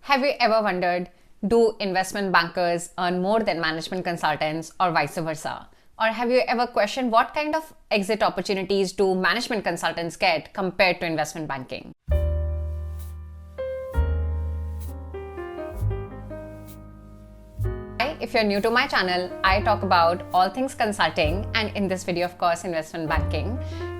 Have you ever wondered, do investment bankers earn more than management consultants or vice versa? Or have you ever questioned what kind of exit opportunities do management consultants get compared to investment banking? Hi, if you're new to my channel, I talk about all things consulting and in this video, of course, investment banking,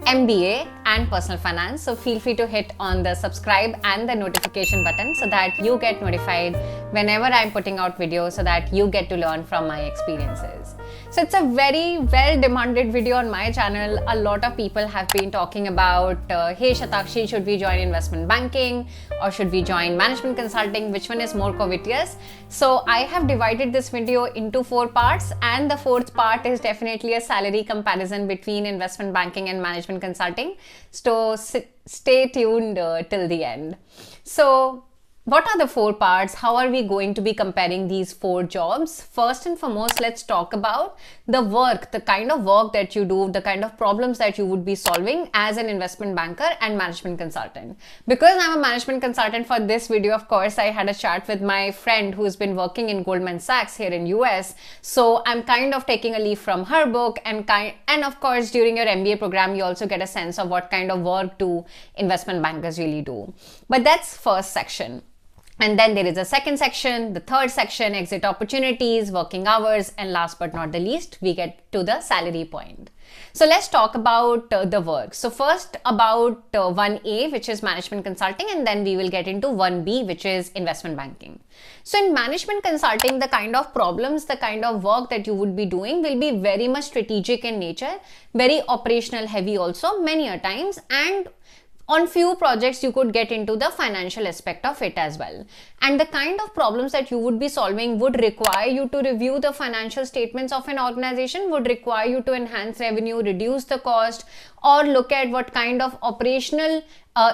MBA and personal finance. So feel free to hit on the subscribe and the notification button so that you get notified whenever I'm putting out videos so that you get to learn from my experiences. So it's a very well demanded video on my channel. A lot of people have been talking about, hey Shatakshi, should we join investment banking or should we join management consulting? Which one is more covetous? So I have divided this video into 4 parts, and the 4th part is definitely a salary comparison between investment banking and management consulting. So stay tuned till the end. So what are the 4 parts? How are we going to be comparing these 4 jobs? First and foremost, let's talk about the work, the kind of work that you do, the kind of problems that you would be solving as an investment banker and management consultant. Because I'm a management consultant for this video, of course, I had a chat with my friend who's been working in Goldman Sachs here in US. So I'm kind of taking a leaf from her book, and of course, during your MBA program, you also get a sense of what kind of work do investment bankers really do. But that's first section. And then there is a second section, the third section, exit opportunities, working hours, and last but not the least, we get to the salary point. So let's talk about the work. So first about 1A, which is management consulting, and then we will get into 1B, which is investment banking. So in management consulting, the kind of problems, the kind of work that you would be doing will be very much strategic in nature, very operational heavy also, many a times, and on few projects, you could get into the financial aspect of it as well. And the kind of problems that you would be solving would require you to review the financial statements of an organization, would require you to enhance revenue, reduce the cost, or look at what kind of operational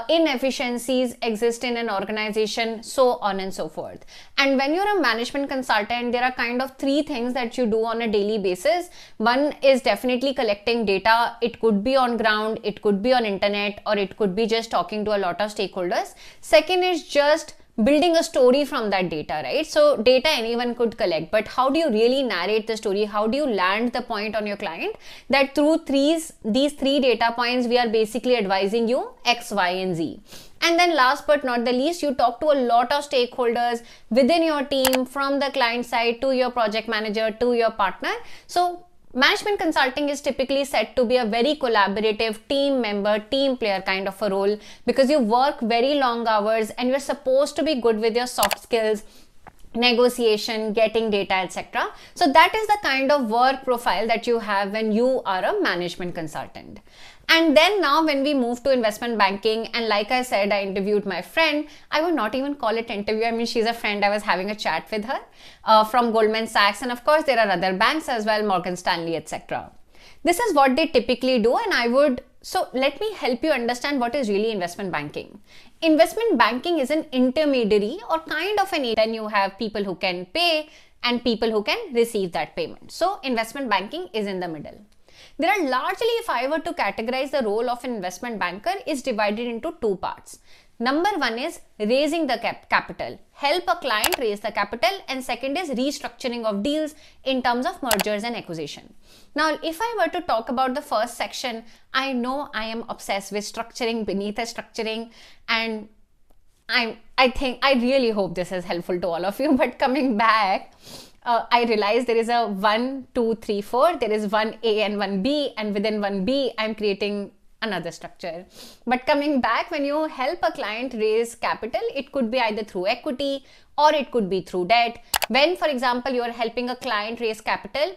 inefficiencies exist in an organization, so on and so forth. And when you're a management consultant, there are kind of 3 things that you do on a daily basis. One is definitely collecting data. It could be on ground, it could be on internet, or it could be just talking to a lot of stakeholders. Second is just building a story from that data, right? So data anyone could collect, but how do you really narrate the story? How do you land the point on your client that through these 3 data points, we are basically advising you X, Y, and Z. And then last but not the least, you talk to a lot of stakeholders within your team, from the client side to your project manager to your partner. So management consulting is typically said to be a very collaborative team member, team player kind of a role, because you work very long hours and you're supposed to be good with your soft skills, negotiation, getting data, etc. So that is the kind of work profile that you have when you are a management consultant. And then now when we move to investment banking, and like I said, I interviewed my friend. I would not even call it interview. I mean, she's a friend. I was having a chat with her from Goldman Sachs. And of course, there are other banks as well, Morgan Stanley, etc. This is what they typically do. And so let me help you understand what is really investment banking. Investment banking is an intermediary or kind of an, then you have people who can pay and people who can receive that payment. So investment banking is in the middle. There are largely, if I were to categorize the role of an investment banker, is divided into 2 parts. Number 1 is raising the capital, help a client raise the capital, and second is restructuring of deals in terms of mergers and acquisition. Now, if I were to talk about the first section, I know I am obsessed with structuring beneath a structuring, and I really hope this is helpful to all of you. But coming back, I realized there is a 1, 2, 3, 4. There is 1A and 1B, and within 1B, I'm creating another structure. But coming back, when you help a client raise capital, it could be either through equity or it could be through debt. When, for example, you are helping a client raise capital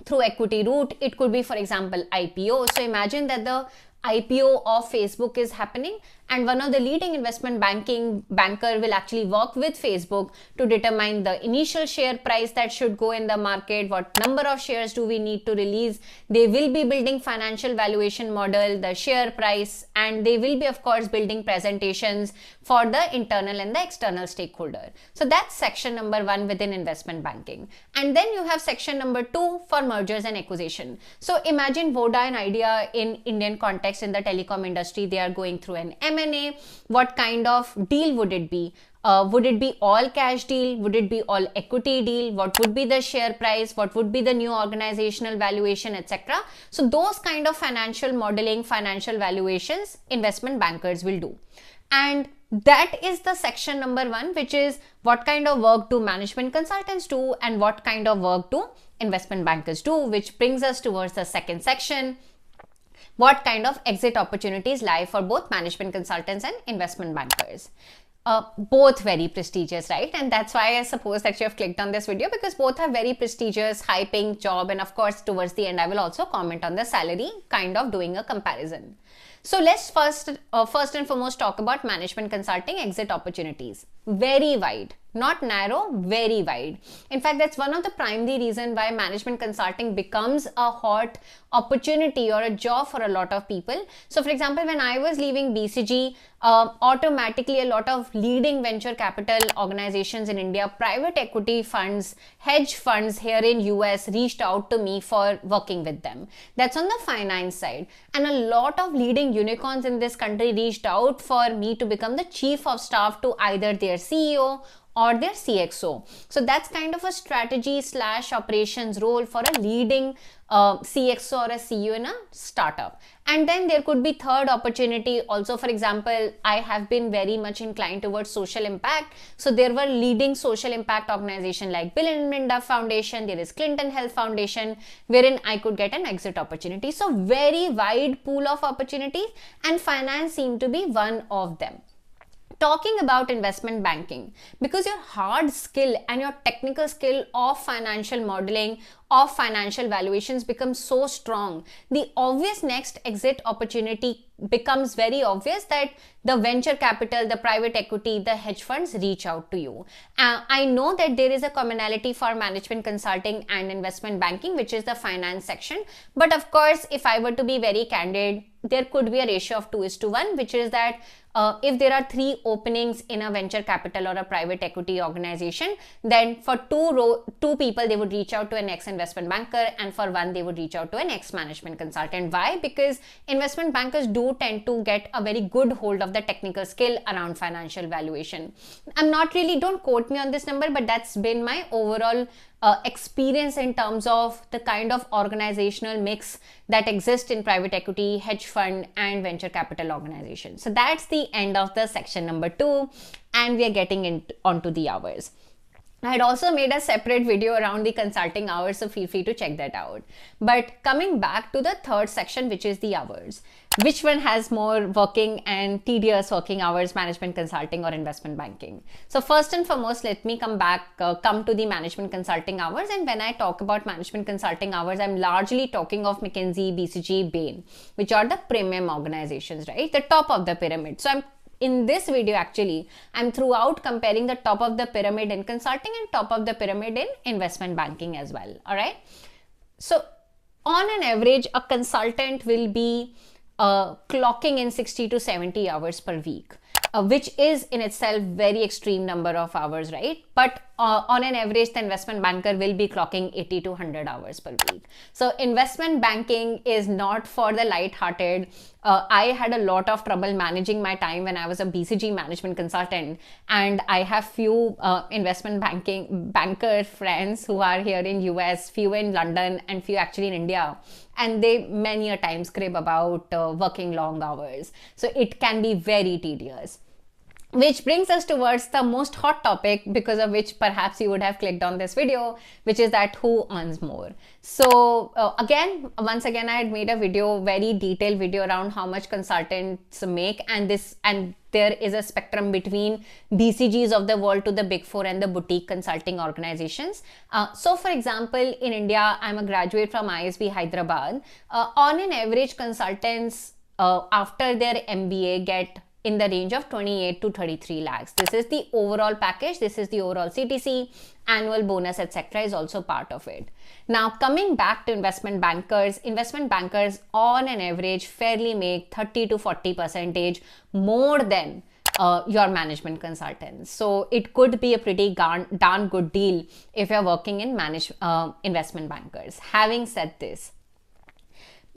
through equity route, it could be, for example, IPO. So imagine that the IPO of Facebook is happening, and one of the leading investment banker will actually work with Facebook to determine the initial share price that should go in the market, what number of shares do we need to release. They will be building financial valuation model, the share price, and they will be, of course, building presentations for the internal and the external stakeholder. So that's section number 1 within investment banking. And then you have section number 2 for mergers and acquisition. So imagine Voda and Idea in Indian context in the telecom industry. They are going through an M&A. What kind of deal would it be? Would it be all cash deal? Would it be all equity deal? What would be the share price? What would be the new organizational valuation, etc.? So those kind of financial modeling, financial valuations, investment bankers will do. And that is the section number 1, which is what kind of work do management consultants do and what kind of work do investment bankers do, which brings us towards the second section. What kind of exit opportunities lie for both management consultants and investment bankers? Both very prestigious, right? And that's why I suppose that you have clicked on this video, because both have very prestigious, high paying job. And of course, towards the end, I will also comment on the salary, kind of doing a comparison. So let's first and foremost talk about management consulting exit opportunities. Very wide, not narrow, very wide. In fact, that's one of the primary reasons why management consulting becomes a hot opportunity or a job for a lot of people. So for example, when I was leaving BCG, automatically a lot of leading venture capital organizations in India, private equity funds, hedge funds here in US reached out to me for working with them. That's on the finance side. And a lot of leading unicorns in this country reached out for me to become the chief of staff to either their CEO or their CXO. So that's kind of a strategy / operations role for a leading CXO or a CEO in a startup. And then there could be third opportunity also. For example, I have been very much inclined towards social impact. So there were leading social impact organizations like Bill and Melinda Foundation, there is Clinton Health Foundation, wherein I could get an exit opportunity. So very wide pool of opportunities, and finance seemed to be one of them. Talking about investment banking, because your hard skill and your technical skill of financial modeling, of financial valuations becomes so strong, the obvious next exit opportunity becomes very obvious, that the venture capital, the private equity, the hedge funds reach out to you. I know that there is a commonality for management consulting and investment banking, which is the finance section. But of course, if I were to be very candid, there could be a ratio of 2:1, which is that if there are 3 openings in a venture capital or a private equity organization, then for two people, they would reach out to an ex-investment banker, and for one, they would reach out to an ex-management consultant. Why? Because investment bankers do tend to get a very good hold of the technical skill around financial valuation. I'm not really, don't quote me on this number, but that's been my overall experience in terms of the kind of organizational mix that exists in private equity, hedge fund, and venture capital organizations. So that's the end of the section number 2, and we are getting onto the hours. I had also made a separate video around the consulting hours, so feel free to check that out. But coming back to the third section, which is the hours. Which one has more working and tedious working hours, management consulting or investment banking? So first and foremost, let me come to the management consulting hours. And when I talk about management consulting hours, I'm largely talking of McKinsey, BCG, Bain, which are the premium organizations, right? The top of the pyramid. So in this video, actually, I'm throughout comparing the top of the pyramid in consulting and top of the pyramid in investment banking as well. All right. So on an average, a consultant will be clocking in 60 to 70 hours per week, which is in itself very extreme number of hours, right? But on an average, the investment banker will be clocking 80 to 100 hours per week. So investment banking is not for the light-hearted. I had a lot of trouble managing my time when I was a BCG management consultant, and I have few investment banker friends who are here in US, few in London, and few actually in India, and they many a time scrib about working long hours. So it can be very tedious. Which brings us towards the most hot topic, because of which perhaps you would have clicked on this video, which is that who earns more. So once again, I had made a video, very detailed video around how much consultants make, and there is a spectrum between BCGs of the world to the Big Four and the boutique consulting organizations. So for example, in India, I'm a graduate from ISB Hyderabad. On an average, consultants after their MBA get in the range of 28 to 33 lakhs. This is the overall package. This is the overall CTC, annual bonus, etc. is also part of it. Now, coming back to investment bankers on an average fairly make 30 to 40% more than your management consultants. So it could be a pretty darn good deal if you're working in investment bankers. Having said this,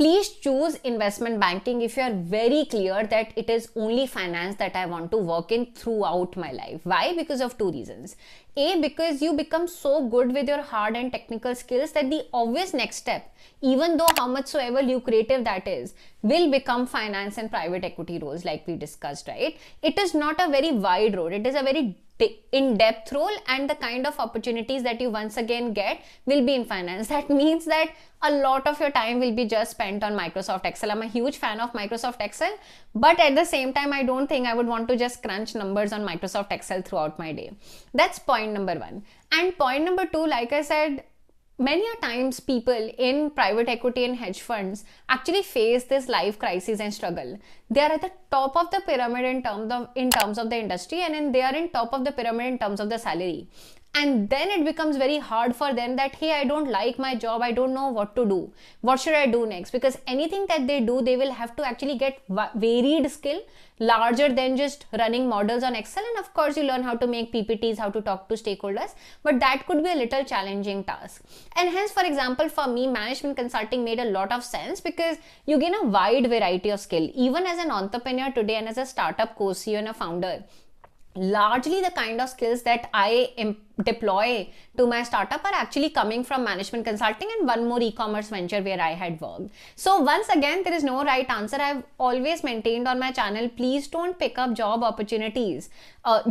please choose investment banking if you are very clear that it is only finance that I want to work in throughout my life. Why? Because of two reasons. A, because you become so good with your hard and technical skills that the obvious next step, even though how much so ever lucrative that is, will become finance and private equity roles like we discussed, right? It is not a very wide road. It is a very in-depth role, and the kind of opportunities that you once again get will be in finance. That means that a lot of your time will be just spent on Microsoft Excel. I'm a huge fan of Microsoft Excel, but at the same time, I don't think I would want to just crunch numbers on Microsoft Excel throughout my day. That's point number one. And point number two, like I said, many a times people in private equity and hedge funds actually face this life crisis and struggle. They are at the top of the pyramid in terms of the industry, and they are in top of the pyramid in terms of the salary. And then it becomes very hard for them that, hey, I don't like my job, I don't know what to do. What should I do next? Because anything that they do, they will have to actually get varied skill, larger than just running models on Excel. And of course, you learn how to make PPTs, how to talk to stakeholders, but that could be a little challenging task. And hence, for example, for me, management consulting made a lot of sense because you gain a wide variety of skill. Even as an entrepreneur today and as a startup co-CEO and a founder, largely the kind of skills that I deploy to my startup are actually coming from management consulting and one more e-commerce venture where I had worked. So once again, there is no right answer. I've always maintained on my channel, please don't pick up job opportunities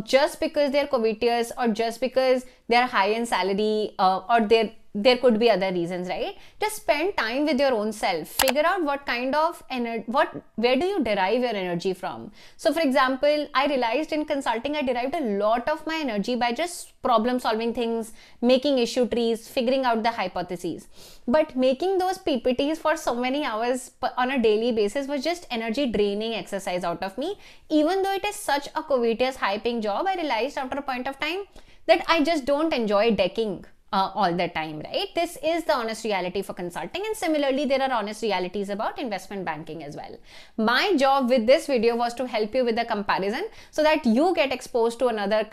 just because they're covetous or just because they're high in salary or there could be other reasons, right? Just spend time with your own self. Figure out what kind of where do you derive your energy from? So for example, I realized in consulting, I derived a lot of my energy by just problem solving things, making issue trees, figuring out the hypotheses. But making those PPTs for so many hours on a daily basis was just energy draining exercise out of me. Even though it is such a covetous, high paying job, I realized after a point of time that I just don't enjoy decking all the time, right? This is the honest reality for consulting, and similarly there are honest realities about investment banking as well. My job with this video was to help you with the comparison so that you get exposed to another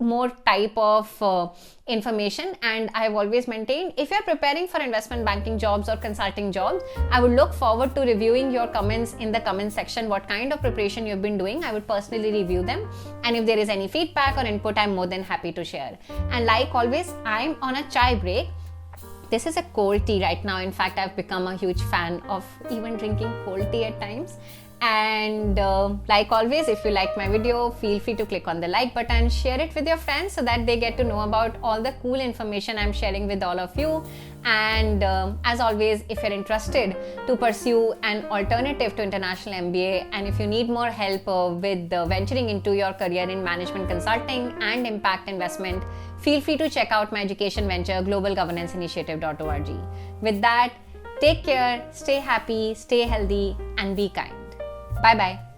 more type of information. And I have always maintained, if you're preparing for investment banking jobs or consulting jobs, I would look forward to reviewing your comments in the comment section. What kind of preparation you've been doing, I would personally review them, and if there is any feedback or input, I'm more than happy to share. And like always, I'm on a chai break. This is a cold tea right now. In fact, I've become a huge fan of even drinking cold tea at times. And like always, if you like my video, feel free to click on the like button, share it with your friends so that they get to know about all the cool information I'm sharing with all of you. And as always, if you're interested to pursue an alternative to international MBA, and if you need more help with venturing into your career in management consulting and impact investment, feel free to check out my education venture, globalgovernance-initiative.org. With that, take care, stay happy, stay healthy, and be kind. Bye-bye.